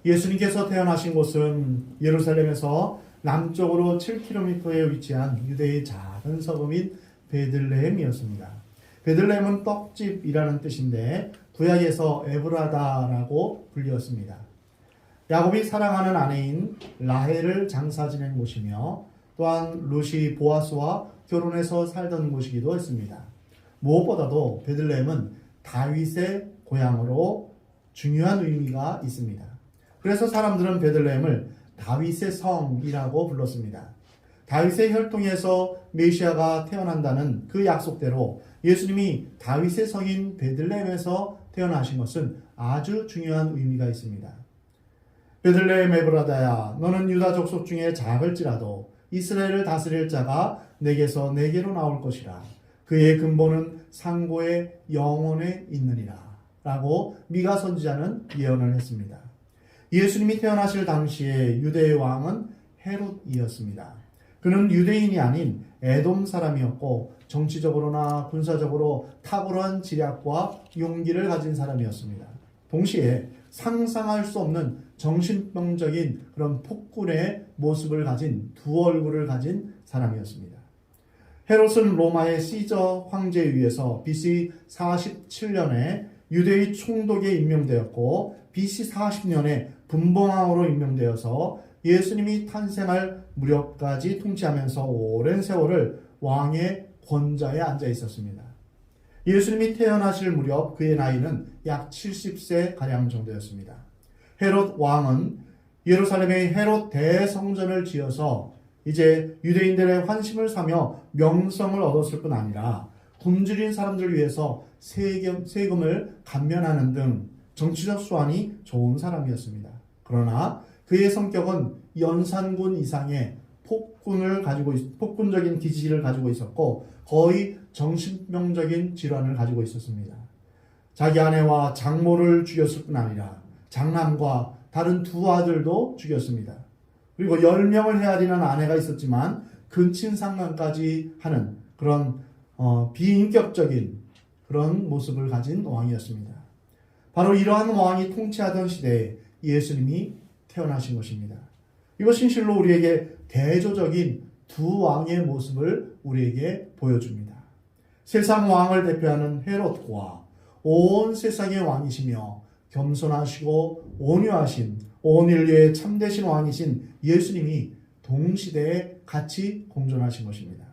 예수님께서 태어나신 곳은 예루살렘에서 남쪽으로 7km에 위치한 유대의 작은 서금인 베들레헴이었습니다. 베들레헴은 떡집이라는 뜻인데 구약에서 에브라다라고 불리었습니다. 야곱이 사랑하는 아내인 라헬을 장사 지낸 곳이며 또한 룻이 보아스와 결혼해서 살던 곳이기도 했습니다. 무엇보다도 베들레헴은 다윗의 고향으로 중요한 의미가 있습니다. 그래서 사람들은 베들레헴을 다윗의 성이라고 불렀습니다. 다윗의 혈통에서 메시아가 태어난다는 그 약속대로 예수님이 다윗의 성인 베들레헴에서 태어나신 것은 아주 중요한 의미가 있습니다. 베들레헴 에브라다야, 너는 유다 족속 중에 작을지라도 이스라엘을 다스릴 자가 내게서 내게로 나올 것이라. 그의 근본은 상고의 영원에 있느니라. 라고 미가 선지자는 예언을 했습니다. 예수님이 태어나실 당시에 유대의 왕은 헤롯이었습니다. 그는 유대인이 아닌 에돔 사람이었고 정치적으로나 군사적으로 탁월한 지략과 용기를 가진 사람이었습니다. 동시에 상상할 수 없는 정신병적인 그런 폭군의 모습을 가진 두 얼굴을 가진 사람이었습니다. 헤롯은 로마의 시저 황제에 의해서 BC 47년에 유대의 총독에 임명되었고 BC 40년에 분봉왕으로 임명되어서 예수님이 탄생할 무렵까지 통치하면서 오랜 세월을 왕의 권좌에 앉아 있었습니다. 예수님이 태어나실 무렵 그의 나이는 약 70세 가량 정도였습니다. 헤롯 왕은 예루살렘의 헤롯 대성전을 지어서 이제 유대인들의 환심을 사며 명성을 얻었을 뿐 아니라 굶주린 사람들을 위해서 세금을 감면하는 등 정치적 수완이 좋은 사람이었습니다. 그러나 그의 성격은 연산군 이상의 폭군적인 기질을 가지고 있었고 거의 정신병적인 질환을 가지고 있었습니다. 자기 아내와 장모를 죽였을 뿐 아니라 장남과 다른 두 아들도 죽였습니다. 그리고 10명을 헤아리는 아내가 있었지만 근친상간까지 하는 그런 비인격적인 그런 모습을 가진 왕이었습니다. 바로 이러한 왕이 통치하던 시대에 예수님이 태어나신 것입니다. 이것은 실로 우리에게 대조적인 두 왕의 모습을 우리에게 보여줍니다. 세상 왕을 대표하는 헤롯과 온 세상의 왕이시며 겸손하시고 온유하신 온 인류의 참되신 왕이신 예수님이 동시대에 같이 공존하신 것입니다.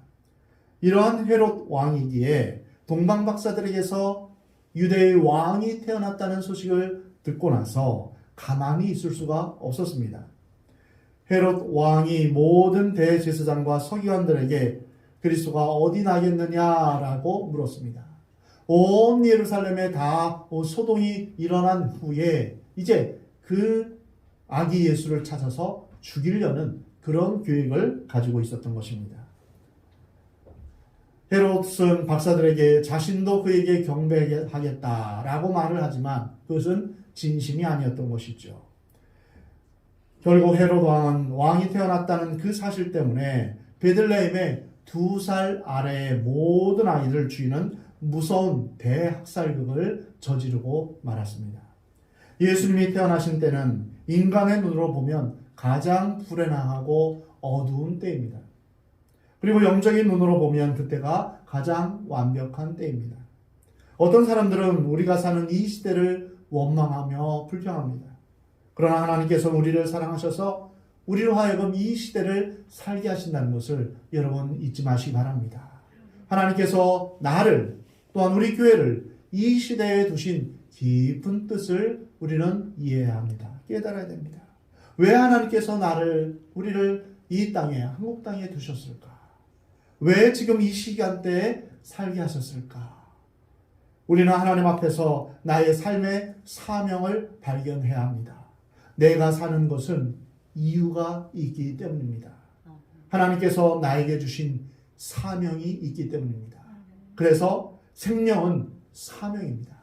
이러한 헤롯 왕이기에 동방 박사들에게서 유대의 왕이 태어났다는 소식을 듣고 나서 가만히 있을 수가 없었습니다. 헤롯 왕이 모든 대제사장과 서기관들에게 그리스도가 어디 나겠느냐라고 물었습니다. 온 예루살렘에 다 소동이 일어난 후에 이제 그 아기 예수를 찾아서 죽이려는 그런 계획을 가지고 있었던 것입니다. 헤롯은 박사들에게 자신도 그에게 경배하겠다라고 말을 하지만 그것은 진심이 아니었던 것이죠. 결국 헤롯 왕은 왕이 태어났다는 그 사실 때문에 베들레헴의 2살 아래의 모든 아이들을 죽이는 무서운 대학살극을 저지르고 말았습니다. 예수님이 태어나신 때는 인간의 눈으로 보면 가장 불행하고 어두운 때입니다. 그리고 영적인 눈으로 보면 그때가 가장 완벽한 때입니다. 어떤 사람들은 우리가 사는 이 시대를 원망하며 불평합니다. 그러나 하나님께서 우리를 사랑하셔서 우리로 하여금 이 시대를 살게 하신다는 것을 여러분 잊지 마시기 바랍니다. 하나님께서 나를 또한 우리 교회를 이 시대에 두신 깊은 뜻을 우리는 이해해야 합니다. 깨달아야 됩니다. 왜 하나님께서 우리를 이 땅에, 한국 땅에 두셨을까? 왜 지금 이 시간대에 살게 하셨을까? 우리는 하나님 앞에서 나의 삶의 사명을 발견해야 합니다. 내가 사는 것은 이유가 있기 때문입니다. 하나님께서 나에게 주신 사명이 있기 때문입니다. 그래서 생명은 사명입니다.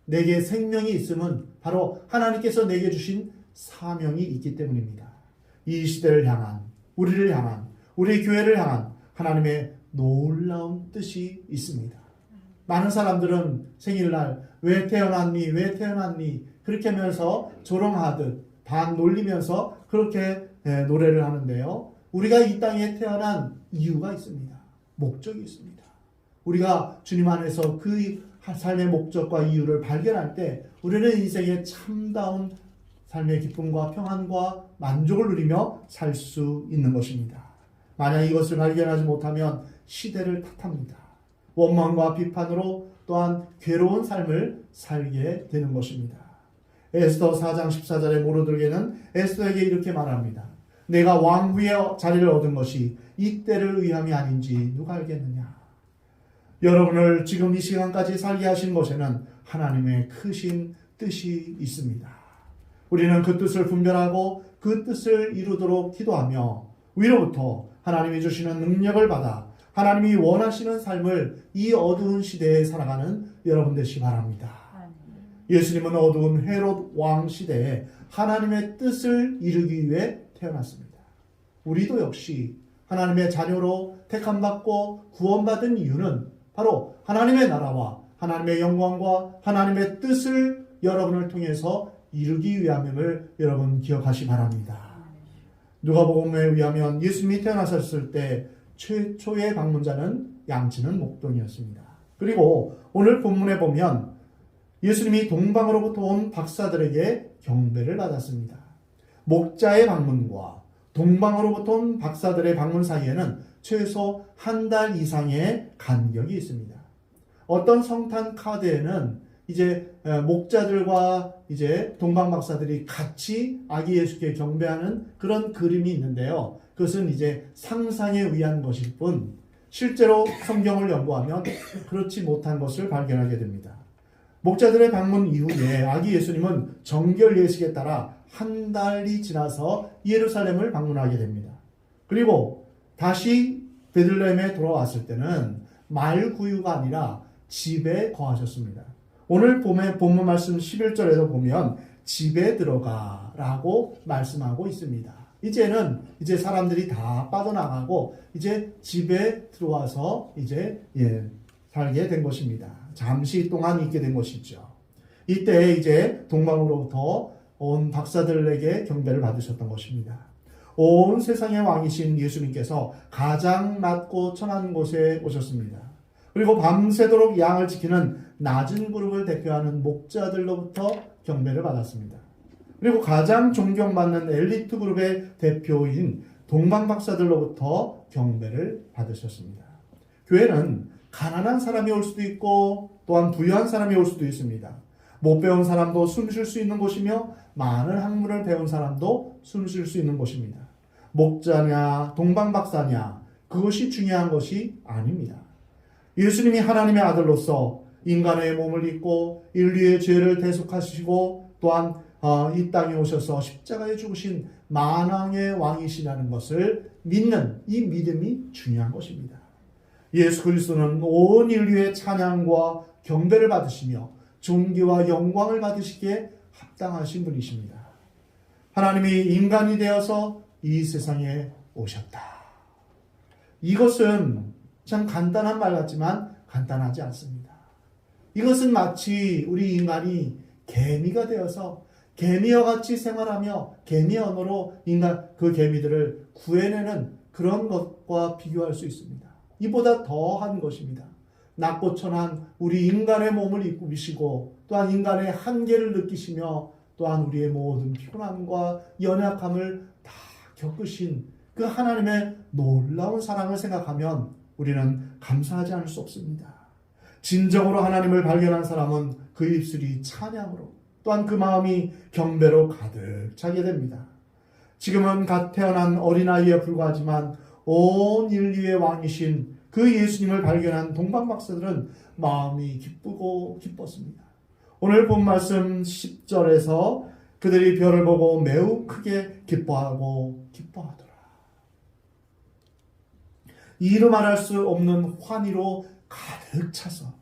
내게 생명이 있음은 바로 하나님께서 내게 주신 사명이 있기 때문입니다. 이 시대를 향한, 우리를 향한, 우리 교회를 향한 하나님의 놀라운 뜻이 있습니다. 많은 사람들은 생일날 왜 태어났니? 왜 태어났니? 그렇게 하면서 조롱하듯 반 놀리면서 그렇게 노래를 하는데요. 우리가 이 땅에 태어난 이유가 있습니다. 목적이 있습니다. 우리가 주님 안에서 그 삶의 목적과 이유를 발견할 때 우리는 인생의 참다운 삶의 기쁨과 평안과 만족을 누리며 살 수 있는 것입니다. 만약 이것을 발견하지 못하면 시대를 탓합니다. 원망과 비판으로 또한 괴로운 삶을 살게 되는 것입니다. 에스더 4장 14절의 모르드게는 에스더에게 이렇게 말합니다. 내가 왕후의 자리를 얻은 것이 이때를 의함이 아닌지 누가 알겠느냐. 여러분을 지금 이 시간까지 살게 하신 것에는 하나님의 크신 뜻이 있습니다. 우리는 그 뜻을 분별하고 그 뜻을 이루도록 기도하며 위로부터 하나님이 주시는 능력을 받아 하나님이 원하시는 삶을 이 어두운 시대에 살아가는 여러분 되시기 바랍니다. 예수님은 어두운 헤롯 왕 시대에 하나님의 뜻을 이루기 위해 태어났습니다. 우리도 역시 하나님의 자녀로 택함받고 구원받은 이유는 바로 하나님의 나라와 하나님의 영광과 하나님의 뜻을 여러분을 통해서 이루기 위함을 여러분 기억하시 바랍니다. 누가복음에 의하면 예수님이 태어나셨을 때 최초의 방문자는 양치는 목동이었습니다. 그리고 오늘 본문에 보면 예수님이 동방으로부터 온 박사들에게 경배를 받았습니다. 목자의 방문과 동방으로부터 온 박사들의 방문 사이에는 최소 한 달 이상의 간격이 있습니다. 어떤 성탄 카드에는 이제 목자들과 이제 동방 박사들이 같이 아기 예수께 경배하는 그런 그림이 있는데요. 그것은 이제 상상에 의한 것일 뿐 실제로 성경을 연구하면 그렇지 못한 것을 발견하게 됩니다. 목자들의 방문 이후에 아기 예수님은 정결 예식에 따라 한 달이 지나서 예루살렘을 방문하게 됩니다. 그리고 다시 베들레헴에 돌아왔을 때는 말구유가 아니라 집에 거하셨습니다. 오늘 본문 말씀 11절에도 보면 집에 들어가라고 말씀하고 있습니다. 이제는 사람들이 다 빠져나가고 이제 집에 들어와서 이제 살게 된 것입니다. 잠시 동안 있게 된 것이죠. 이때 이제 동방으로부터 온 박사들에게 경배를 받으셨던 것입니다. 온 세상의 왕이신 예수님께서 가장 낮고 천한 곳에 오셨습니다. 그리고 밤새도록 양을 지키는 낮은 그룹을 대표하는 목자들로부터 경배를 받았습니다. 그리고 가장 존경받는 엘리트 그룹의 대표인 동방 박사들로부터 경배를 받으셨습니다. 교회는 가난한 사람이 올 수도 있고 또한 부유한 사람이 올 수도 있습니다. 못 배운 사람도 숨 쉴 수 있는 곳이며 많은 학문을 배운 사람도 숨 쉴 수 있는 곳입니다. 목자냐 동방 박사냐 그것이 중요한 것이 아닙니다. 예수님이 하나님의 아들로서 인간의 몸을 입고 인류의 죄를 대속하시고 또한 이 땅에 오셔서 십자가에 죽으신 만왕의 왕이시라는 것을 믿는 이 믿음이 중요한 것입니다. 예수 그리스도는 온 인류의 찬양과 경배를 받으시며 존귀와 영광을 받으시기에 합당하신 분이십니다. 하나님이 인간이 되어서 이 세상에 오셨다. 이것은 참 간단한 말 같지만 간단하지 않습니다. 이것은 마치 우리 인간이 개미가 되어서 개미와 같이 생활하며 개미 언어로 인간 그 개미들을 구해내는 그런 것과 비교할 수 있습니다. 이보다 더한 것입니다. 낮고 천한 우리 인간의 몸을 입으시고 또한 인간의 한계를 느끼시며 또한 우리의 모든 피곤함과 연약함을 다 겪으신 그 하나님의 놀라운 사랑을 생각하면 우리는 감사하지 않을 수 없습니다. 진정으로 하나님을 발견한 사람은 그 입술이 찬양으로 또한 그 마음이 경배로 가득 차게 됩니다. 지금은 갓 태어난 어린아이에 불과하지만 온 인류의 왕이신 그 예수님을 발견한 동방 박사들은 마음이 기쁘고 기뻤습니다. 오늘 본 말씀 10절에서 그들이 별을 보고 매우 크게 기뻐하고 기뻐하더라. 이루 말할 수 없는 환희로 가득 차서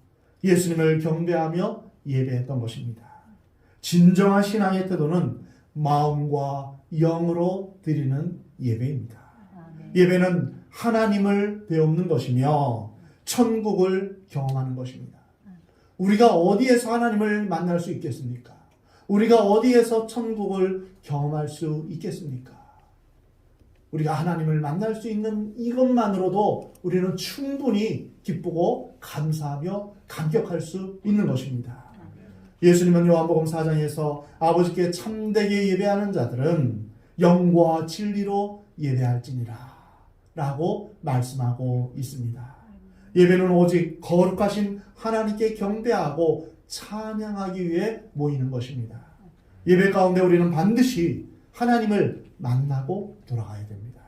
예수님을 경배하며 예배했던 것입니다. 진정한 신앙의 태도는 마음과 영으로 드리는 예배입니다. 예배는 하나님을 배우는 것이며 천국을 경험하는 것입니다. 우리가 어디에서 하나님을 만날 수 있겠습니까? 우리가 어디에서 천국을 경험할 수 있겠습니까? 우리가 하나님을 만날 수 있는 이것만으로도 우리는 충분히 기쁘고 감사하며 감격할 수 있는 것입니다. 예수님은 요한복음 4장에서 아버지께 참되게 예배하는 자들은 영과 진리로 예배할지니라 라고 말씀하고 있습니다. 예배는 오직 거룩하신 하나님께 경배하고 찬양하기 위해 모이는 것입니다. 예배 가운데 우리는 반드시 하나님을 만나고 돌아가야 됩니다.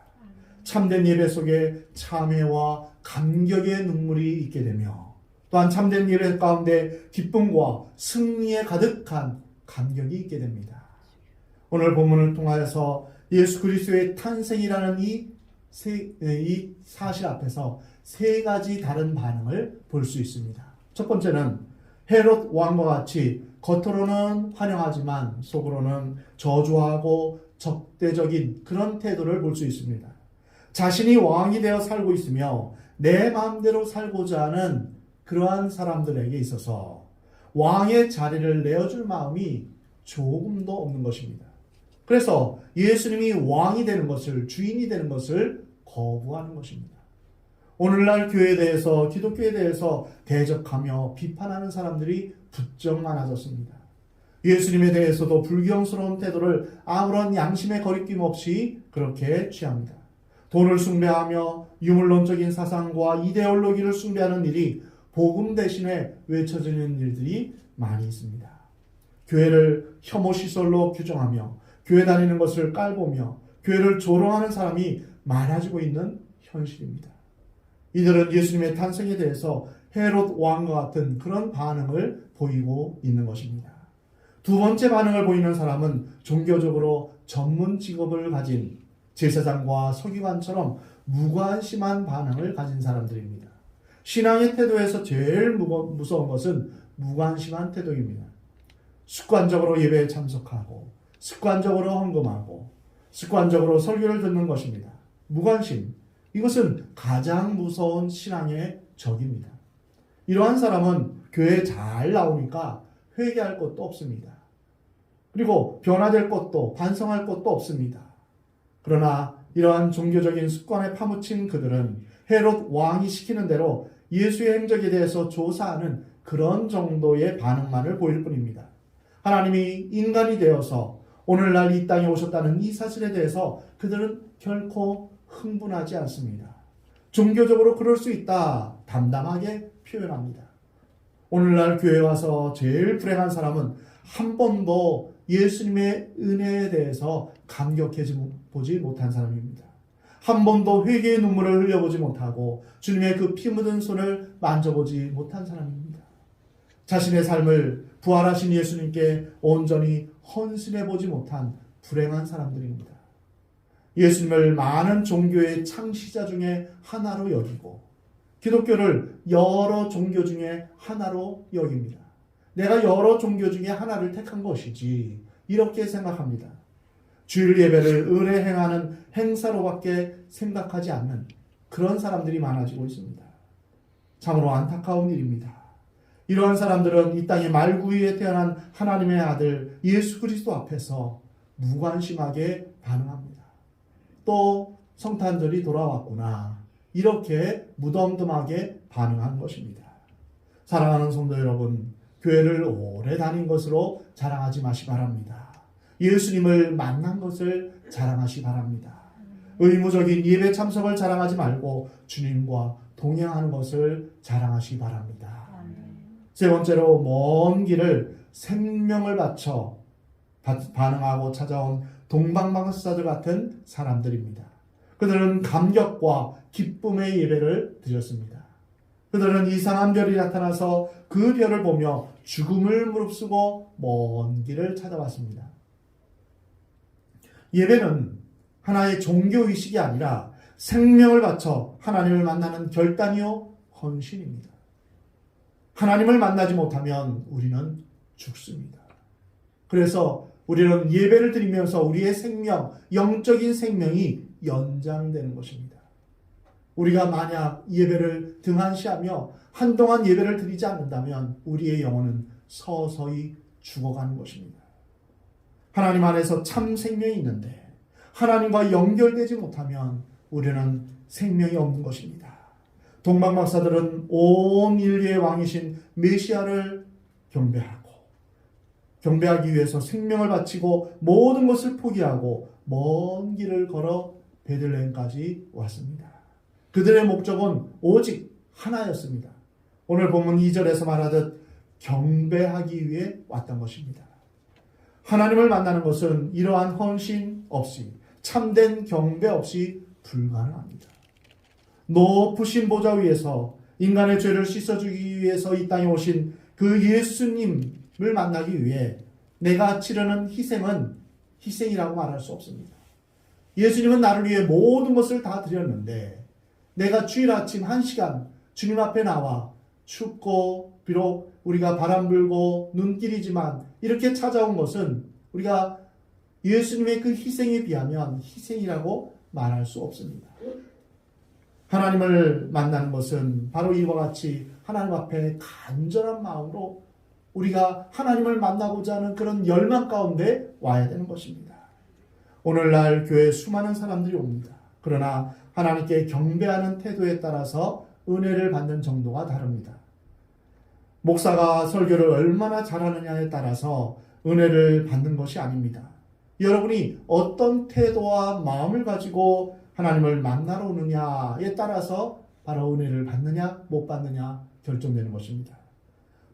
참된 예배 속에 참회와 감격의 눈물이 있게 되며 또한 참된 예배 가운데 기쁨과 승리에 가득한 감격이 있게 됩니다. 오늘 본문을 통하여서 예수 그리스도의 탄생이라는 이 사실 앞에서 세 가지 다른 반응을 볼 수 있습니다. 첫 번째는 헤롯 왕과 같이 겉으로는 환영하지만 속으로는 저주하고 적대적인 그런 태도를 볼 수 있습니다. 자신이 왕이 되어 살고 있으며 내 마음대로 살고자 하는 그러한 사람들에게 있어서 왕의 자리를 내어줄 마음이 조금도 없는 것입니다. 그래서 예수님이 왕이 되는 것을, 주인이 되는 것을 거부하는 것입니다. 오늘날 교회에 대해서, 기독교에 대해서 대적하며 비판하는 사람들이 부쩍 많아졌습니다. 예수님에 대해서도 불경스러운 태도를 아무런 양심의 거리낌 없이 그렇게 취합니다. 돈을 숭배하며 유물론적인 사상과 이데올로기를 숭배하는 일이 복음 대신에 외쳐지는 일들이 많이 있습니다. 교회를 혐오시설로 규정하며 교회 다니는 것을 깔보며 교회를 조롱하는 사람이 많아지고 있는 현실입니다. 이들은 예수님의 탄생에 대해서 헤롯 왕과 같은 그런 반응을 보이고 있는 것입니다. 두 번째 반응을 보이는 사람은 종교적으로 전문 직업을 가진 제사장과 서기관처럼 무관심한 반응을 가진 사람들입니다. 신앙의 태도에서 제일 무서운 것은 무관심한 태도입니다. 습관적으로 예배에 참석하고 습관적으로 헌금하고 습관적으로 설교를 듣는 것입니다. 무관심, 이것은 가장 무서운 신앙의 적입니다. 이러한 사람은 교회에 잘 나오니까 회개할 것도 없습니다. 그리고 변화될 것도 반성할 것도 없습니다. 그러나 이러한 종교적인 습관에 파묻힌 그들은 헤롯 왕이 시키는 대로 예수의 행적에 대해서 조사하는 그런 정도의 반응만을 보일 뿐입니다. 하나님이 인간이 되어서 오늘날 이 땅에 오셨다는 이 사실에 대해서 그들은 결코 흥분하지 않습니다. 종교적으로 그럴 수 있다 담담하게 표현합니다. 오늘날 교회에 와서 제일 불행한 사람은 한 번도 예수님의 은혜에 대해서 감격해 보지 못한 사람입니다. 한 번도 회개의 눈물을 흘려보지 못하고 주님의 그 피 묻은 손을 만져보지 못한 사람입니다. 자신의 삶을 부활하신 예수님께 온전히 헌신해 보지 못한 불행한 사람들입니다. 예수님을 많은 종교의 창시자 중에 하나로 여기고 기독교를 여러 종교 중에 하나로 여깁니다. 내가 여러 종교 중에 하나를 택한 것이지 이렇게 생각합니다. 주일 예배를 의례 행하는 행사로밖에 생각하지 않는 그런 사람들이 많아지고 있습니다. 참으로 안타까운 일입니다. 이러한 사람들은 이 땅의 말구이에 태어난 하나님의 아들 예수 그리스도 앞에서 무관심하게 반응합니다. 또 성탄절이 돌아왔구나 이렇게 무덤덤하게 반응한 것입니다. 사랑하는 성도 여러분, 교회를 오래 다닌 것으로 자랑하지 마시 바랍니다. 예수님을 만난 것을 자랑하시 바랍니다. 의무적인 예배 참석을 자랑하지 말고 주님과 동행하는 것을 자랑하시 바랍니다. 세 번째로 먼 길을 생명을 바쳐 반응하고 찾아온 동방방사들 같은 사람들입니다. 그들은 감격과 기쁨의 예배를 드렸습니다. 그들은 이상한 별이 나타나서 그 별을 보며 죽음을 무릅쓰고 먼 길을 찾아왔습니다. 예배는 하나의 종교의식이 아니라 생명을 바쳐 하나님을 만나는 결단이요 헌신입니다. 하나님을 만나지 못하면 우리는 죽습니다. 그래서 우리는 예배를 드리면서 우리의 생명, 영적인 생명이 연장되는 것입니다. 우리가 만약 예배를 등한시하며 한동안 예배를 드리지 않는다면 우리의 영혼은 서서히 죽어가는 것입니다. 하나님 안에서 참 생명이 있는데 하나님과 연결되지 못하면 우리는 생명이 없는 것입니다. 동방박사들은 온 인류의 왕이신 메시아를 경배하기 위해서 생명을 바치고 모든 것을 포기하고 먼 길을 걸어 베들레헴까지 왔습니다. 그들의 목적은 오직 하나였습니다. 오늘 본문 2절에서 말하듯 경배하기 위해 왔던 것입니다. 하나님을 만나는 것은 이러한 헌신 없이, 참된 경배 없이 불가능합니다. 높으신 보좌 위에서 인간의 죄를 씻어주기 위해서 이 땅에 오신 그 예수님을 만나기 위해 내가 치르는 희생은 희생이라고 말할 수 없습니다. 예수님은 나를 위해 모든 것을 다 드렸는데 내가 주일 아침 1시간 주님 앞에 나와 춥고 비록 우리가 바람 불고 눈길이지만 이렇게 찾아온 것은 우리가 예수님의 그 희생에 비하면 희생이라고 말할 수 없습니다. 하나님을 만나는 것은 바로 이와 같이 하나님 앞에 간절한 마음으로 우리가 하나님을 만나고자 하는 그런 열망 가운데 와야 되는 것입니다. 오늘날 교회에 수많은 사람들이 옵니다. 그러나 하나님께 경배하는 태도에 따라서 은혜를 받는 정도가 다릅니다. 목사가 설교를 얼마나 잘하느냐에 따라서 은혜를 받는 것이 아닙니다. 여러분이 어떤 태도와 마음을 가지고 하나님을 만나러 오느냐에 따라서 바로 은혜를 받느냐 못 받느냐 결정되는 것입니다.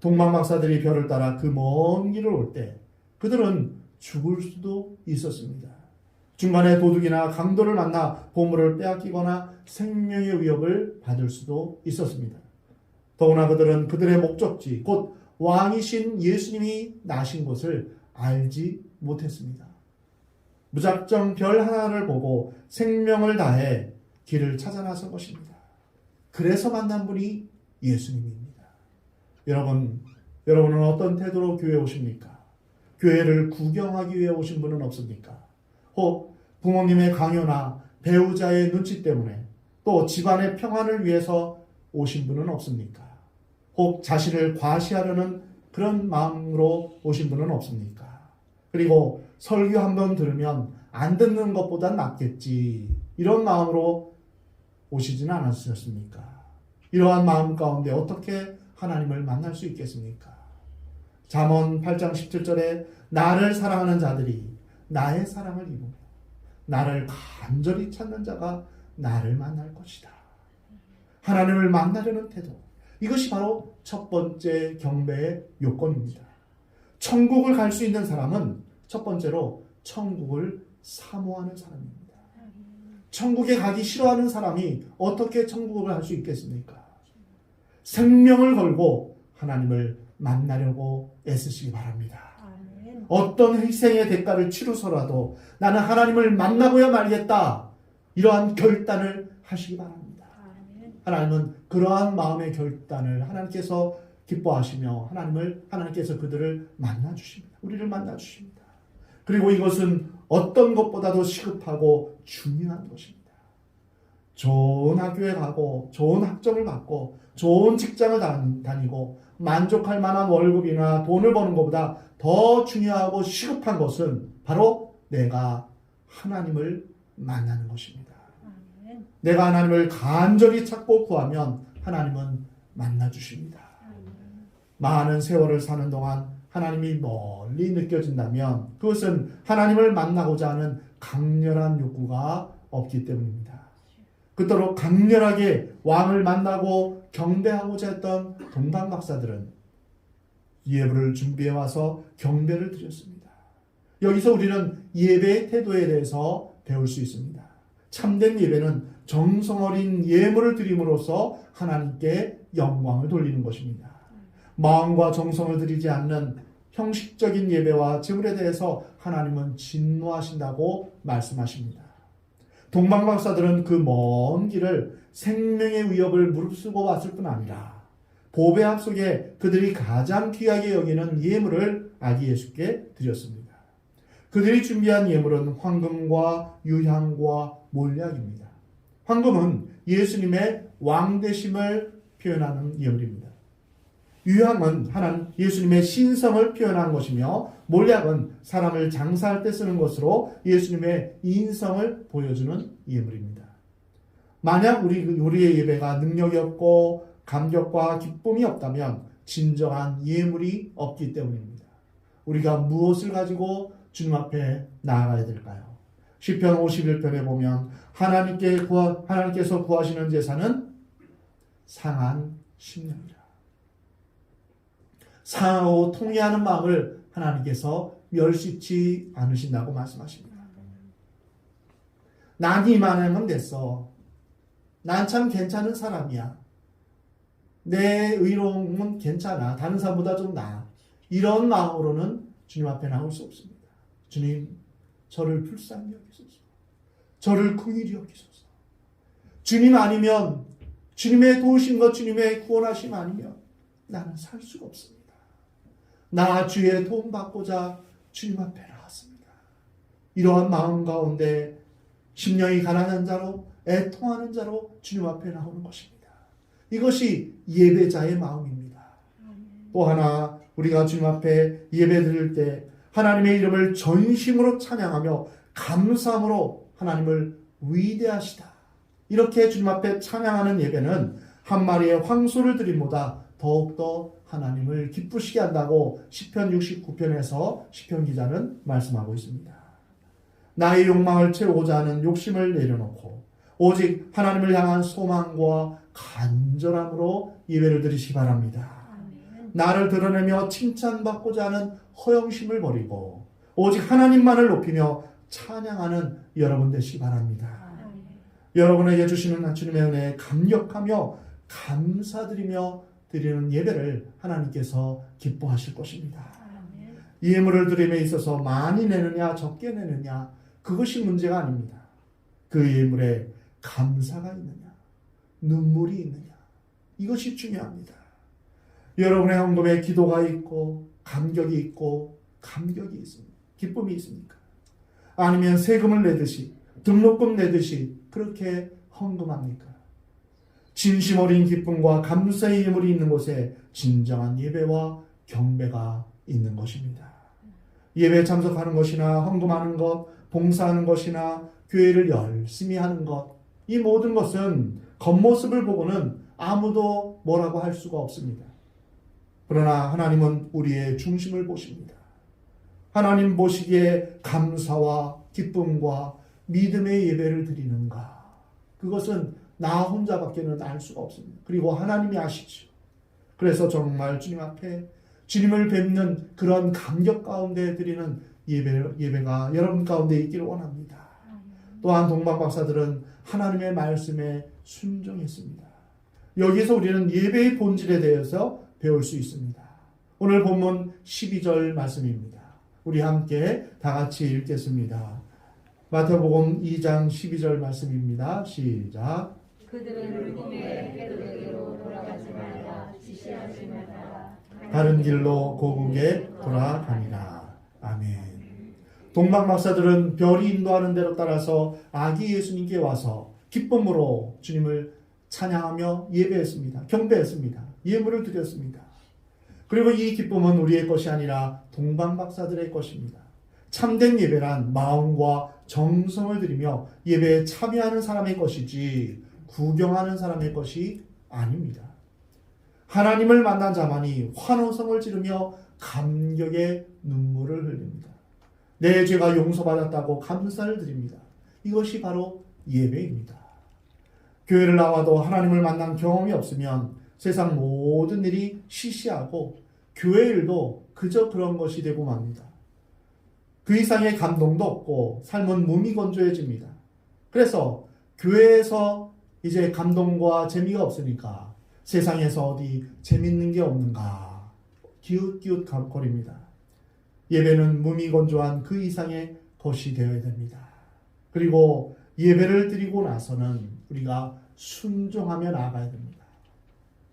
동방박사들이 별을 따라 그 먼 길을 올 때 그들은 죽을 수도 있었습니다. 중간에 도둑이나 강도를 만나 보물을 빼앗기거나 생명의 위협을 받을 수도 있었습니다. 더구나 그들은 그들의 목적지 곧 왕이신 예수님이 나신 곳을 알지 못했습니다. 무작정 별 하나를 보고 생명을 다해 길을 찾아 나선 것입니다. 그래서 만난 분이 예수님입니다. 여러분은 어떤 태도로 교회에 오십니까? 교회를 구경하기 위해 오신 분은 없습니까? 혹 부모님의 강요나 배우자의 눈치 때문에 또 집안의 평안을 위해서 오신 분은 없습니까? 혹 자신을 과시하려는 그런 마음으로 오신 분은 없습니까? 그리고 설교 한번 들으면 안 듣는 것보단 낫겠지 이런 마음으로 오시지는 않으셨습니까? 이러한 마음 가운데 어떻게 하나님을 만날 수 있겠습니까? 잠언 8장 17절에 나를 사랑하는 자들이 나의 사랑을 입으며 나를 간절히 찾는 자가 나를 만날 것이다. 하나님을 만나려는 태도, 이것이 바로 첫 번째 경배의 요건입니다. 천국을 갈 수 있는 사람은 첫 번째로 천국을 사모하는 사람입니다. 천국에 가기 싫어하는 사람이 어떻게 천국을 갈 수 있겠습니까? 생명을 걸고 하나님을 만나려고 애쓰시기 바랍니다. 어떤 희생의 대가를 치르서라도 나는 하나님을 만나고야 말겠다. 이러한 결단을 하시기 바랍니다. 하나님은 그러한 마음의 결단을 하나님께서 기뻐하시며 하나님께서 그들을 만나주십니다. 우리를 만나주십니다. 그리고 이것은 어떤 것보다도 시급하고 중요한 것입니다. 좋은 학교에 가고 좋은 학점을 받고 좋은 직장을 다니고 만족할 만한 월급이나 돈을 버는 것보다 더 중요하고 시급한 것은 바로 내가 하나님을 만나는 것입니다. 내가 하나님을 간절히 찾고 구하면 하나님은 만나주십니다. 많은 세월을 사는 동안 하나님이 멀리 느껴진다면 그것은 하나님을 만나고자 하는 강렬한 욕구가 없기 때문입니다. 그토록 강렬하게 왕을 만나고 경배하고자 했던 동방박사들은 예배를 준비해 와서 경배를 드렸습니다. 여기서 우리는 예배의 태도에 대해서 배울 수 있습니다. 참된 예배는 정성 어린 예물을 드림으로써 하나님께 영광을 돌리는 것입니다. 마음과 정성을 들이지 않는 형식적인 예배와 제물에 대해서 하나님은 진노하신다고 말씀하십니다. 동방박사들은 그 먼 길을 생명의 위협을 무릅쓰고 왔을 뿐 아니라 보배합 속에 그들이 가장 귀하게 여기는 예물을 아기 예수께 드렸습니다. 그들이 준비한 예물은 황금과 유향과 몰약입니다. 황금은 예수님의 왕되심을 표현하는 예물입니다. 유향은 하나님 예수님의 신성을 표현한 것이며 몰약은 사람을 장사할 때 쓰는 것으로 예수님의 인성을 보여주는 예물입니다. 만약 우리의 예배가 능력이 없고 감격과 기쁨이 없다면 진정한 예물이 없기 때문입니다. 우리가 무엇을 가지고 주님 앞에 나아가야 될까요? 시편 51편에 보면 하나님께서 구하시는 제사는 상한 심령이라. 상하고 통회하는 마음을 하나님께서 멸시치 않으신다고 말씀하십니다. 난 이만하면 됐어. 난 참 괜찮은 사람이야. 내 의로움은 괜찮아. 다른 사람보다 좀 나아. 이런 마음으로는 주님 앞에 나올 수 없습니다. 주님, 저를 불쌍히 여기소서. 저를 긍휼히 여기소서. 주님 아니면, 주님의 도우신 것, 주님의 구원하심 아니면 나는 살 수가 없습니다. 나 주의 도움 받고자 주님 앞에 나왔습니다. 이러한 마음 가운데 심령이 가난한 자로, 애통하는 자로 주님 앞에 나오는 것입니다. 이것이 예배자의 마음입니다. 또 하나, 우리가 주님 앞에 예배 드릴 때 하나님의 이름을 전심으로 찬양하며 감사함으로 하나님을 위대하시다. 이렇게 주님 앞에 찬양하는 예배는 한 마리의 황소를 드림보다 더욱더 하나님을 기쁘시게 한다고 시편 69편에서 시편 기자는 말씀하고 있습니다. 나의 욕망을 채우고자 하는 욕심을 내려놓고 오직 하나님을 향한 소망과 간절함으로 예배를 드리시기 바랍니다. 나를 드러내며 칭찬받고자 하는 허영심을 버리고 오직 하나님만을 높이며 찬양하는 여러분 되시기 바랍니다. 여러분에게 주시는 주님의 은혜에 감격하며 감사드리며 드리는 예배를 하나님께서 기뻐하실 것입니다. 예물을 드림에 있어서 많이 내느냐 적게 내느냐 그것이 문제가 아닙니다. 그 예물에 감사가 있느냐 눈물이 있느냐 이것이 중요합니다. 여러분의 헌금에 기도가 있고 감격이 있고 감격이 있습니다. 기쁨이 있습니까? 아니면 세금을 내듯이 등록금 내듯이 그렇게 헌금합니까? 진심 어린 기쁨과 감사의 예물이 있는 곳에 진정한 예배와 경배가 있는 것입니다. 예배에 참석하는 것이나 헌금하는 것, 봉사하는 것이나 교회를 열심히 하는 것, 이 모든 것은 겉모습을 보고는 아무도 뭐라고 할 수가 없습니다. 그러나 하나님은 우리의 중심을 보십니다. 하나님 보시기에 감사와 기쁨과 믿음의 예배를 드리는가? 그것은 나 혼자밖에는 알 수가 없습니다. 그리고 하나님이 아시죠. 그래서 정말 주님 앞에 주님을 뵙는 그런 감격 가운데 드리는 예배가 여러분 가운데 있기를 원합니다. 또한 동방 박사들은 하나님의 말씀에 순종했습니다. 여기서 우리는 예배의 본질에 대해서 배울 수 있습니다. 오늘 본문 12절 말씀입니다. 우리 함께 다 같이 읽겠습니다. 마태복음 2장 12절 말씀입니다. 시작. 그들은 꿈에 헤로데게로 돌아가지 말라 지시하시마다 다른 길로 고국에 돌아가니라. 아멘. 동방 박사들은 별이 인도하는 대로 따라서 아기 예수님께 와서 기쁨으로 주님을 찬양하며 예배했습니다. 경배했습니다. 예물을 드렸습니다. 그리고 이 기쁨은 우리의 것이 아니라 동방 박사들의 것입니다. 참된 예배란 마음과 정성을 들이며 예배에 참여하는 사람의 것이지 구경하는 사람의 것이 아닙니다. 하나님을 만난 자만이 환호성을 지르며 감격의 눈물을 흘립니다. 내 죄가 용서받았다고 감사를 드립니다. 이것이 바로 예배입니다. 교회를 나와도 하나님을 만난 경험이 없으면 세상 모든 일이 시시하고 교회 일도 그저 그런 것이 되고 맙니다. 그 이상의 감동도 없고 삶은 무미건조해집니다. 그래서 교회에서 이제 감동과 재미가 없으니까 세상에서 어디 재밌는 게 없는가 기웃기웃 거립니다. 예배는 무미건조한 그 이상의 것이 되어야 됩니다. 그리고 예배를 드리고 나서는 우리가 순종하며 나아가야 됩니다.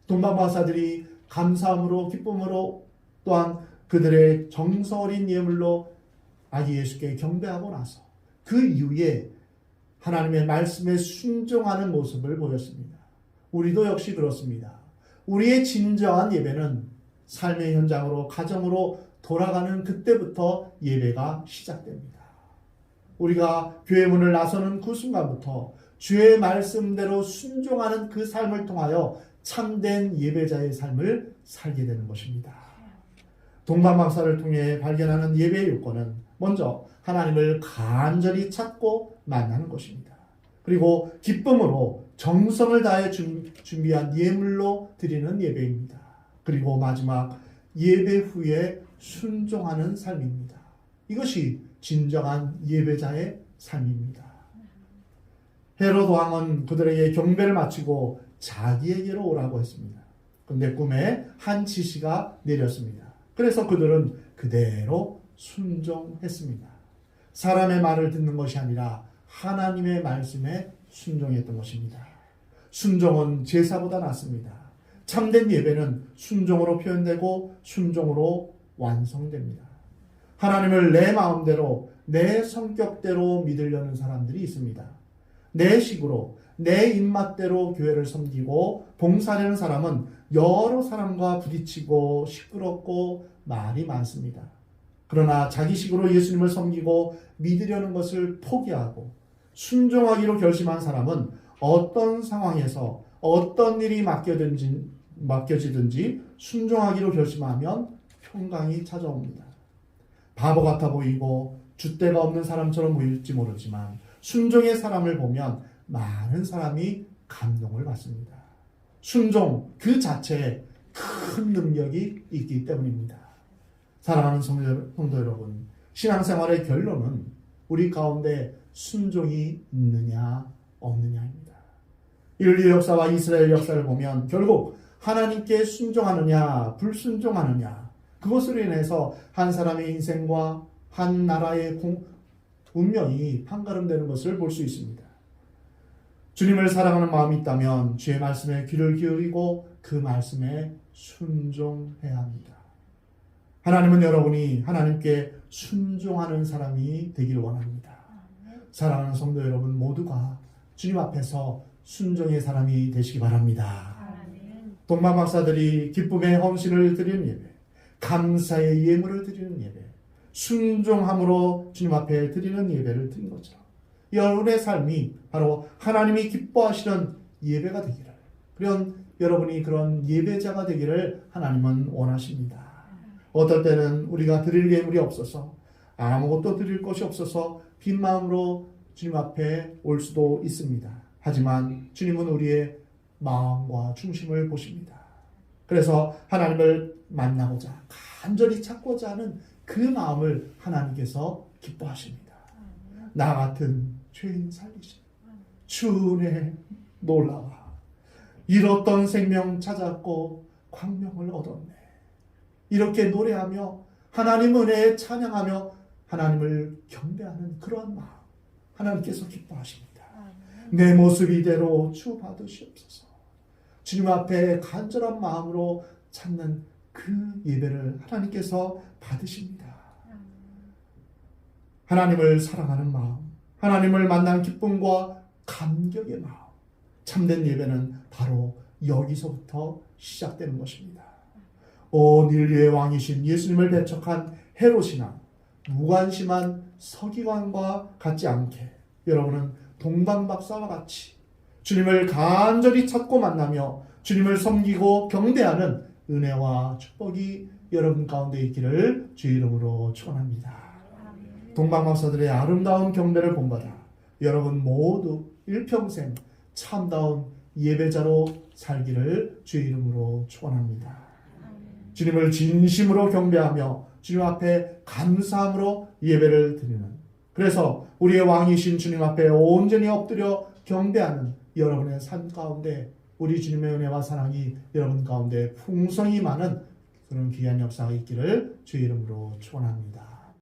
동방박사들이 감사함으로 기쁨으로 또한 그들의 정성 어린 예물로 아기 예수께 경배하고 나서 그 이후에 하나님의 말씀에 순종하는 모습을 보였습니다. 우리도 역시 그렇습니다. 우리의 진정한 예배는 삶의 현장으로 가정으로 돌아가는 그때부터 예배가 시작됩니다. 우리가 교회 문을 나서는 그 순간부터 주의 말씀대로 순종하는 그 삶을 통하여 참된 예배자의 삶을 살게 되는 것입니다. 동방박사를 통해 발견하는 예배의 요건은 먼저 하나님을 간절히 찾고 만나는 것입니다. 그리고 기쁨으로 정성을 다해 준비한 예물로 드리는 예배입니다. 그리고 마지막 예배 후에 순종하는 삶입니다. 이것이 진정한 예배자의 삶입니다. 헤롯 왕은 그들에게 경배를 마치고 자기에게로 오라고 했습니다. 그런데 꿈에 한 지시가 내렸습니다. 그래서 그들은 그대로 순종했습니다. 사람의 말을 듣는 것이 아니라 하나님의 말씀에 순종했던 것입니다. 순종은 제사보다 낫습니다. 참된 예배는 순종으로 표현되고 순종으로 완성됩니다. 하나님을 내 마음대로 내 성격대로 믿으려는 사람들이 있습니다. 내 식으로 내 입맛대로 교회를 섬기고 봉사하려는 사람은 여러 사람과 부딪히고 시끄럽고 말이 많습니다. 그러나 자기식으로 예수님을 섬기고 믿으려는 것을 포기하고 순종하기로 결심한 사람은 어떤 상황에서 어떤 일이 맡겨지든지 순종하기로 결심하면 평강이 찾아옵니다. 바보 같아 보이고 줏대가 없는 사람처럼 보일지 모르지만 순종의 사람을 보면 많은 사람이 감동을 받습니다. 순종 그 자체에 큰 능력이 있기 때문입니다. 사랑하는 성도 여러분, 신앙생활의 결론은 우리 가운데 순종이 있느냐 없느냐입니다. 인류 역사와 이스라엘 역사를 보면 결국 하나님께 순종하느냐 불순종하느냐, 그것으로 인해서 한 사람의 인생과 한 나라의 운명이 판가름되는 것을 볼 수 있습니다. 주님을 사랑하는 마음이 있다면 주의 말씀에 귀를 기울이고 그 말씀에 순종해야 합니다. 하나님은 여러분이 하나님께 순종하는 사람이 되길 원합니다. 사랑하는 성도 여러분 모두가 주님 앞에서 순종의 사람이 되시기 바랍니다. 동방박사들이 기쁨의 헌신을 드리는 예배, 감사의 예물을 드리는 예배, 순종함으로 주님 앞에 드리는 예배를 드린 것처럼 여러분의 삶이 바로 하나님이 기뻐하시는 예배가 되기를, 그런 여러분이 그런 예배자가 되기를 하나님은 원하십니다. 어떨 때는 우리가 드릴 예물이 없어서 아무것도 드릴 것이 없어서 빈 마음으로 주님 앞에 올 수도 있습니다. 하지만 주님은 우리의 마음과 중심을 보십니다. 그래서 하나님을 만나고자 간절히 찾고자 하는 그 마음을 하나님께서 기뻐하십니다. 나 같은 죄인 살리신 주 은혜 놀라와, 잃었던 생명 찾았고 광명을 얻었네. 이렇게 노래하며 하나님 은혜에 찬양하며 하나님을 경배하는 그러한 마음 하나님께서 기뻐하십니다. 내 모습 이대로 주 받으시옵소서. 주님 앞에 간절한 마음으로 찾는 그 예배를 하나님께서 받으십니다. 하나님을 사랑하는 마음, 하나님을 만난 기쁨과 감격의 마음, 참된 예배는 바로 여기서부터 시작되는 것입니다. 온 인류의 왕이신 예수님을 배척한 헤롯이나 무관심한 서기관과 같지 않게 여러분은 동방박사와 같이 주님을 간절히 찾고 만나며 주님을 섬기고 경배하는 은혜와 축복이 여러분 가운데 있기를 주의 이름으로 축원합니다. 동방박사들의 아름다운 경배를 본받아 여러분 모두 일평생 참다운 예배자로 살기를 주의 이름으로 축원합니다. 주님을 진심으로 경배하며 주님 앞에 감사함으로 예배를 드리는, 그래서 우리의 왕이신 주님 앞에 온전히 엎드려 경배하는 여러분의 삶 가운데 우리 주님의 은혜와 사랑이 여러분 가운데 풍성히 많은 그런 귀한 역사가 있기를 주의 이름으로 축원합니다.